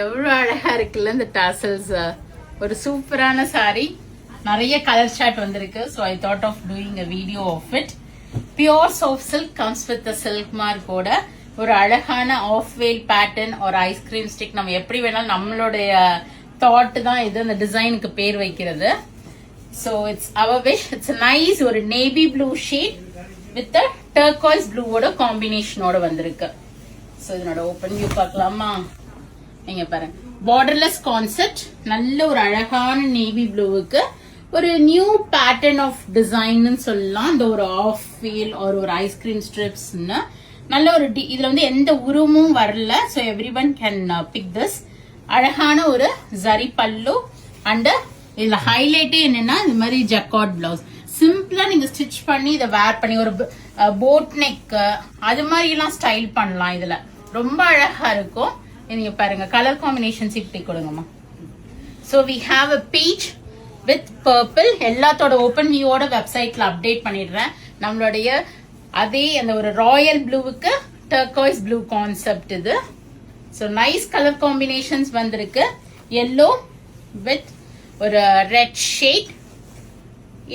எவ்வளவு அழகா இருக்குல்ல இந்த டாசல்ஸ். ஒரு சூப்பரான சாரி, நிறைய கலர் சார்ட் வந்திருக்கு. So I thought of doing a video of it. Pure soft silk comes with silk மார்க்கோட ஒரு அழகான ஆஃப் வேல் பேட்டர்ன் ஒரு ஐஸ்கிரீம் ஸ்டிக். நம்ம எப்படி வேணாலும் நம்மளுடைய தாட் தான் இது அந்த டிசைனுக்கு பேர் வைக்கிறது. So it's our wish. It's nice ஒரு navy blue shade with turquoise ப்ளூவோட காம்பினேஷனோட வந்திருக்கு. ஸோ இதனோட ஓப்பன் வியூ பார்க்கலாமா? நீங்க பாருங்க, பார்டர்லெஸ் கான்செப்ட், நல்ல ஒரு அழகான நேவி ப்ளூவுக்கு ஒரு நியூ பேட்டர்ன் ஆஃப் டிசைன் சொல்லலாம். இந்த ஒரு ஆஃப் வீல் ஒரு ஐஸ்கிரீம் ஸ்ட்ரிப்ஸ் நல்ல ஒரு இதுல வந்து எந்த உருவமும் வரல. So every one can big this. அழகான ஒரு ஜரி பல்லு அண்ட் இதுல ஹைலைட்டே என்னன்னா இந்த மாதிரி ஜக்கார்ட் பிளவுஸ். சிம்பிளா நீங்க ஸ்டிச் பண்ணி இதை வேர் பண்ணி ஒரு போட் நெக் அது மாதிரி எல்லாம் ஸ்டைல் பண்ணலாம். இதுல ரொம்ப அழகா இருக்கும். நீங்க பாருங்க கலர் காம்பினேஷன்ஸ் இப்படி கொடுங்கம்மா. So we have a peach with purple. எல்லாத்தோட ஓப்பன் வியூவோட வெப்சைட்ல அப்டேட் பண்ணிடுறேன். நம்மளுடைய அதே அந்த ஒரு ராயல் ப்ளூவுக்கு டர்காய்ஸ் ப்ளூ கான்செப்ட் இது. ஸோ நைஸ் கலர் காம்பினேஷன்ஸ் வந்திருக்கு. எல்லோ வித் ஒரு ரெட் ஷேட்.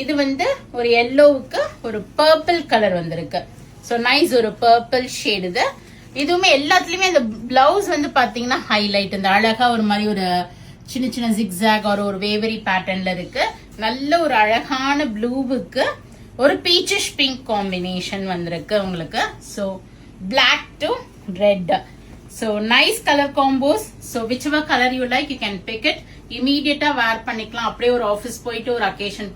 இது வந்து ஒரு எல்லோவுக்கு ஒரு பர்பிள் கலர் வந்திருக்கு. ஸோ நைஸ் ஒரு பர்பிள் ஷேட் இது. இதுவுமே எல்லாத்துலயுமே இந்த பிளவுஸ் வந்து பாத்தீங்கன்னா ஹைலைட் இந்த அழகா ஒரு மாதிரி ஒரு சின்ன சின்ன ஜிக்ஸாக் ஒரு வேவரி பேட்டர்ன்ல இருக்கு. நல்ல ஒரு அழகான ப்ளூவுக்கு ஒரு பீச்சிஷ் பிங்க் காம்பினேஷன் வந்திருக்கு உங்களுக்கு. So black to red. So nice colour combos. So whichever colour you like you can pick it. இமீடியட்டா வேர் பண்ணிக்கலாம். அப்படியே ஒரு ஆஃபீஸ் போயிட்டு ஒரு அக்கேஷன்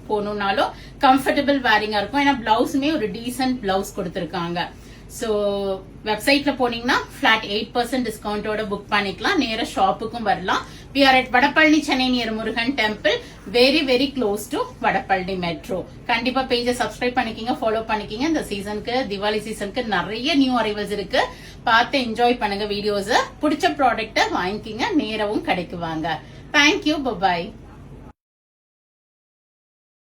போகணும்னாலும் கம்ஃபர்டபுள் வேரிங்கா இருக்கும். ஏன்னா பிளவுஸுமே ஒரு டீசென்ட் பிளவுஸ் கொடுத்துருக்காங்க. ஸோ வெப்சைட்ல போனீங்கன்னா ஃபிளாட் 8% டிஸ்கவுண்டோட புக் பண்ணிக்கலாம். நேர ஷாப்புக்கும் வரலாம். We are at Vadapalani, Chennai, near Murugan temple, very very close to Vadapalani metro. கண்டிப்பா பேஜை சப்ஸ்கிரைப் பண்ணிக்கிங்க, ஃபாலோ பண்ணிக்கிங்க. இந்த சீசனுக்கு தீபாவளி சீசனுக்கு நிறைய நியூ அரைவல்ஸ் இருக்கு. பார்த்து என்ஜாய் பண்ணுங்க வீடியோஸ். பிடிச்ச ப்ராடக்ட்டை வாங்கிக்கிங்க, நேரவும் கிடைக்கு வாங்க. Thank you, bye bye.